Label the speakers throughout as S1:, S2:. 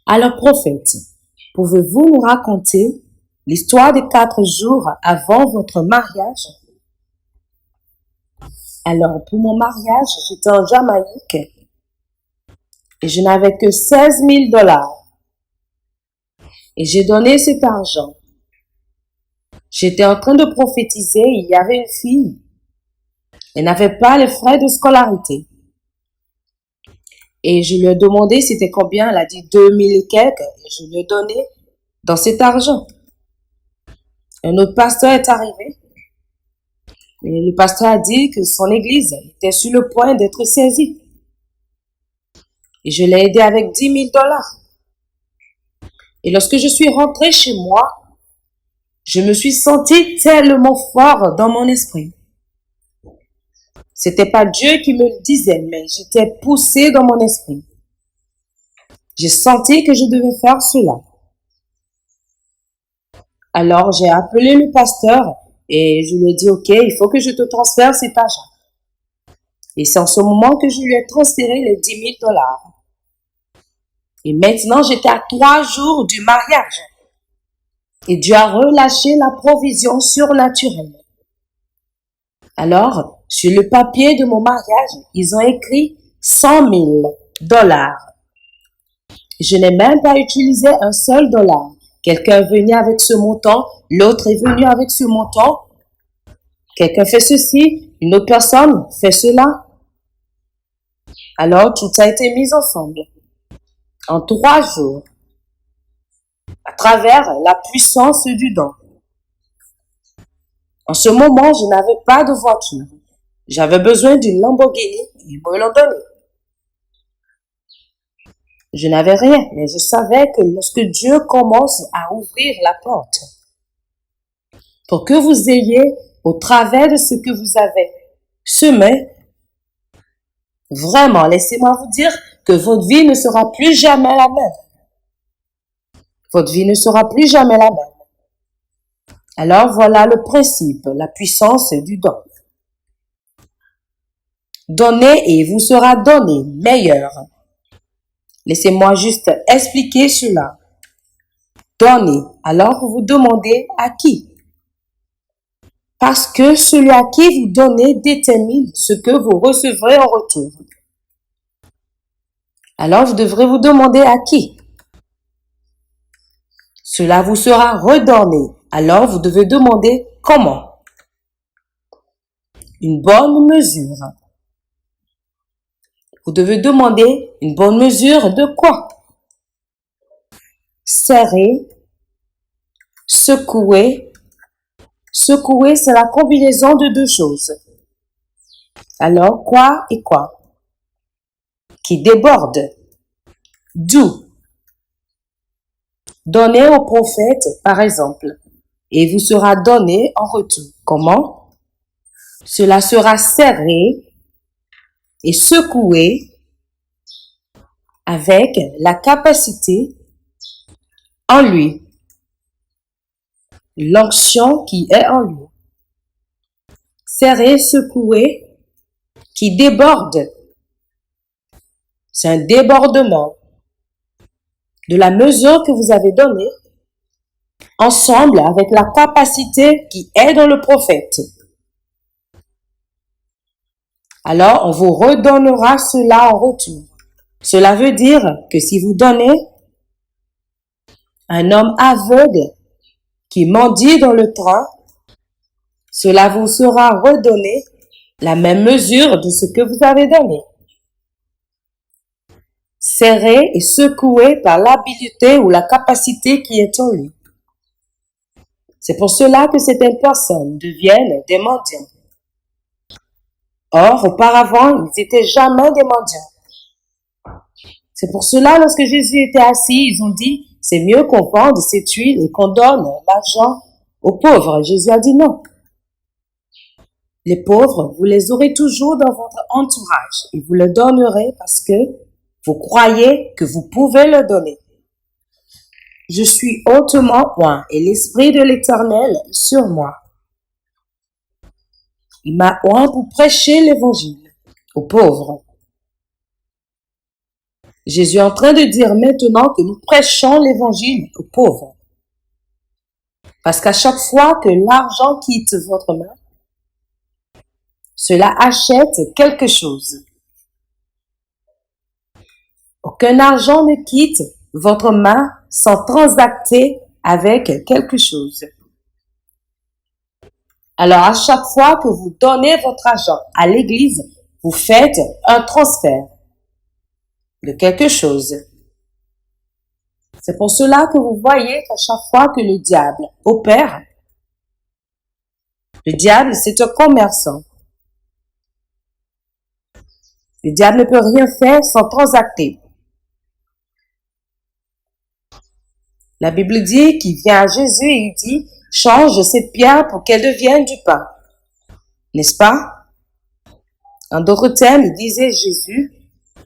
S1: Alors, prophète, pouvez-vous nous raconter l'histoire des 4 jours avant votre mariage? Alors, pour mon mariage, j'étais en Jamaïque et je n'avais que 16 000 $ et j'ai donné cet argent. J'étais en train de prophétiser, il y avait une fille, elle n'avait pas les frais de scolarité. Et je lui ai demandé c'était combien, elle a dit 2000 et quelques, et je lui ai donné dans cet argent. Un autre pasteur est arrivé, et le pasteur a dit que son église était sur le point d'être saisie. Et je l'ai aidé avec 10 000 $. Et lorsque je suis rentrée chez moi, je me suis sentie tellement fort dans mon esprit. C'était pas Dieu qui me le disait, mais j'étais poussée dans mon esprit. J'ai senti que je devais faire cela. Alors j'ai appelé le pasteur et je lui ai dit, OK, il faut que je te transfère cet argent. Et c'est en ce moment que je lui ai transféré les 10 000 $. Et maintenant, j'étais à 3 jours du mariage. Et Dieu a relâché la provision surnaturelle. Alors, sur le papier de mon mariage, ils ont écrit 100 000 $. Je n'ai même pas utilisé un seul dollar. Quelqu'un est venu avec ce montant, l'autre est venu avec ce montant. Quelqu'un fait ceci, une autre personne fait cela. Alors, tout a été mis ensemble en 3 jours à travers la puissance du don. En ce moment, je n'avais pas de voiture. J'avais besoin d'une Lamborghini et ils me l'ont donné. Je n'avais rien, mais je savais que lorsque Dieu commence à ouvrir la porte, pour que vous ayez, au travers de ce que vous avez semé, vraiment, laissez-moi vous dire que votre vie ne sera plus jamais la même. Votre vie ne sera plus jamais la même. Alors voilà le principe, la puissance du don. Donnez et il vous sera donné meilleur. Laissez-moi juste expliquer cela. Donnez, alors vous demandez à qui? Parce que celui à qui vous donnez détermine ce que vous recevrez en retour. Alors vous devrez vous demander à qui? Cela vous sera redonné. Alors vous devez demander comment? Une bonne mesure. Vous devez demander une bonne mesure de quoi? Serrer, secouer. Secouer, c'est la combinaison de 2 choses. Alors, quoi et quoi? Qui déborde. D'où? Donnez au prophète, par exemple, et vous sera donné en retour. Comment? Cela sera serré et secoué avec la capacité en lui, l'onction qui est en lui. Serré, secoué, qui déborde. C'est un débordement de la mesure que vous avez donnée ensemble avec la capacité qui est dans le prophète. Alors, on vous redonnera cela en retour. Cela veut dire que si vous donnez un homme aveugle qui mendie dans le train, cela vous sera redonné la même mesure de ce que vous avez donné. Serré et secoué par l'habilité ou la capacité qui est en lui. C'est pour cela que certaines personnes deviennent des mendiants. Or, auparavant, ils n'étaient jamais des mendiants. C'est pour cela, lorsque Jésus était assis, ils ont dit, c'est mieux qu'on vende cette huile et qu'on donne l'argent aux pauvres. Jésus a dit non. Les pauvres, vous les aurez toujours dans votre entourage et vous le donnerez parce que vous croyez que vous pouvez le donner. Je suis hautement oint et l'Esprit de l'Éternel sur moi. Il m'a oint pour prêcher l'Évangile aux pauvres. Jésus est en train de dire maintenant que nous prêchons l'évangile aux pauvres. Parce qu'à chaque fois que l'argent quitte votre main, cela achète quelque chose. Aucun argent ne quitte votre main sans transacter avec quelque chose. Alors, à chaque fois que vous donnez votre argent à l'église, vous faites un transfert de quelque chose. C'est pour cela que vous voyez qu'à chaque fois que le diable opère, le diable, c'est un commerçant. Le diable ne peut rien faire sans transacter. La Bible dit qu'il vient à Jésus et il dit, change cette pierre pour qu'elle devienne du pain. N'est-ce pas? En d'autres termes, il disait, Jésus,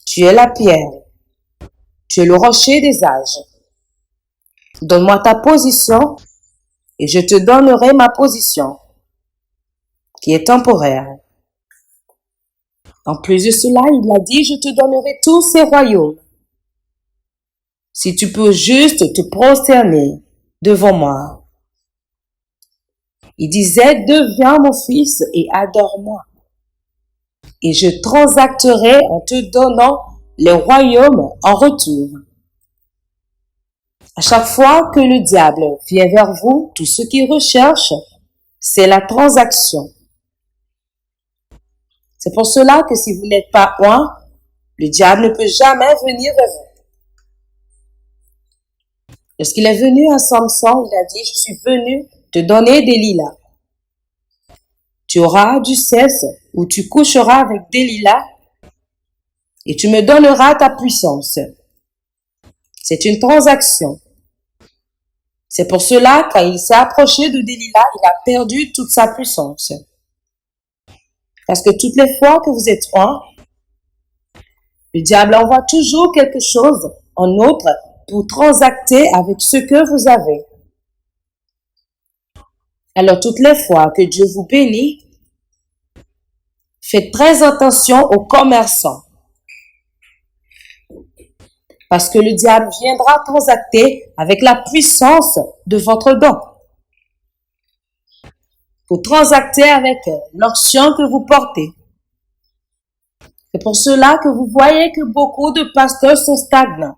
S1: tu es la pierre. Tu es le rocher des âges. Donne-moi ta position et je te donnerai ma position, qui est temporaire. En plus de cela, il a dit, je te donnerai tous ces royaumes. Si tu peux juste te prosterner devant moi. Il disait, deviens mon fils et adore-moi. Et je transacterai en te donnant les royaumes en retour. À chaque fois que le diable vient vers vous, tout ce qu'il recherche, c'est la transaction. C'est pour cela que si vous n'êtes pas un, le diable ne peut jamais venir vers vous. Lorsqu'il est venu à Samson, il a dit, je suis venu te donner des lilas. Tu auras du cesse où tu coucheras avec des lilas et tu me donneras ta puissance. C'est une transaction. C'est pour cela, quand il s'est approché de Delilah, il a perdu toute sa puissance. Parce que toutes les fois que vous êtes un, le diable envoie toujours quelque chose en autre pour transacter avec ce que vous avez. Alors toutes les fois que Dieu vous bénit, faites très attention aux commerçants. Parce que le diable viendra transacter avec la puissance de votre don. Pour transacter avec l'onction que vous portez. C'est pour cela que vous voyez que beaucoup de pasteurs sont stagnants.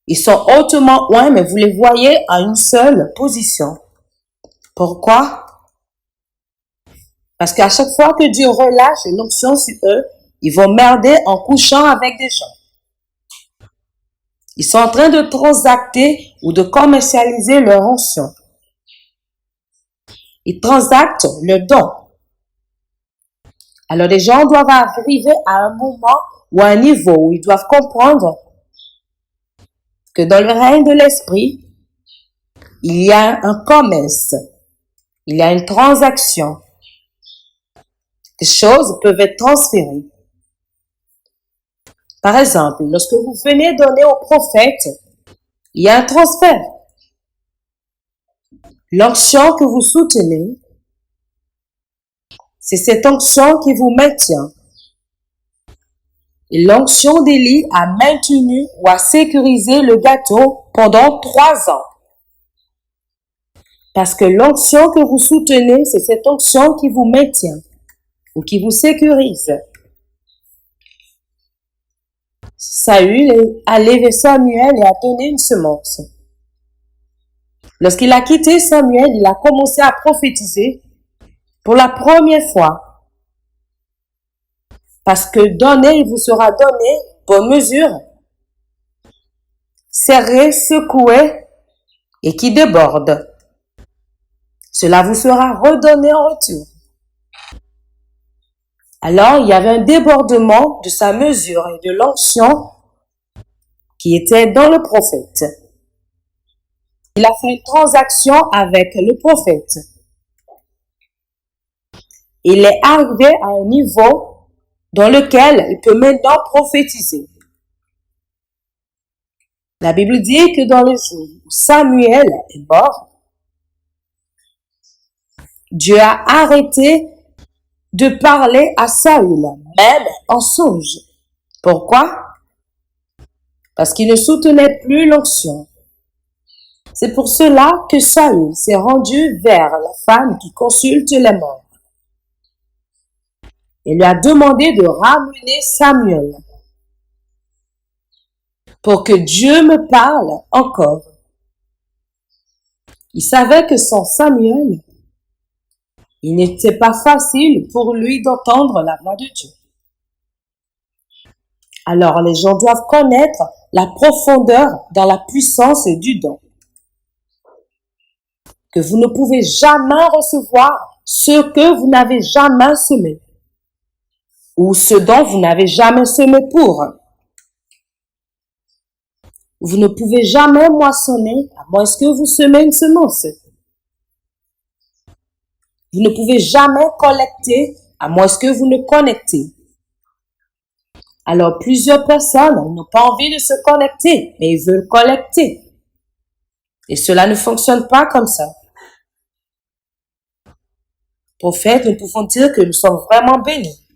S1: Ils sont hautement loin, mais vous les voyez à une seule position. Pourquoi? Parce qu'à chaque fois que Dieu relâche l'onction sur eux, ils vont merder en couchant avec des gens. Ils sont en train de transacter ou de commercialiser leur onction. Ils transactent le don. Alors les gens doivent arriver à un moment ou à un niveau où ils doivent comprendre que dans le règne de l'esprit, il y a un commerce, il y a une transaction. Les choses peuvent être transférées. Par exemple, lorsque vous venez donner au prophète, il y a un transfert. L'onction que vous soutenez, c'est cette onction qui vous maintient. Et l'onction d'Élie a maintenu ou a sécurisé le gâteau pendant 3 ans. Parce que l'onction que vous soutenez, c'est cette onction qui vous maintient ou qui vous sécurise. Saül a levé Samuel et a donné une semence. Lorsqu'il a quitté Samuel, il a commencé à prophétiser pour la première fois. Parce que donné, il vous sera donné, bonne mesure, serré, secoué et qui déborde. Cela vous sera redonné en retour. Alors, il y avait un débordement de sa mesure et de l'onction qui était dans le prophète. Il a fait une transaction avec le prophète. Il est arrivé à un niveau dans lequel il peut maintenant prophétiser. La Bible dit que dans le jour où Samuel est mort, Dieu a arrêté de parler à Saül, même en songe. Pourquoi? parce qu'il ne soutenait plus l'onction. C'est pour cela que Saül s'est rendu vers la femme qui consulte les morts et lui a demandé de ramener Samuel pour que Dieu me parle encore. Il savait que sans Samuel, il n'était pas facile pour lui d'entendre la voix de Dieu. Alors les gens doivent connaître la profondeur dans la puissance du don. Que vous ne pouvez jamais recevoir ce que vous n'avez jamais semé ou ce dont vous n'avez jamais semé pour. Vous ne pouvez jamais moissonner à moins que vous semez une semence. Vous ne pouvez jamais collecter à moins que vous ne connectez. Alors plusieurs personnes n'ont pas envie de se connecter, mais ils veulent collecter. Et cela ne fonctionne pas comme ça. Prophète, nous pouvons dire que nous sommes vraiment bénis.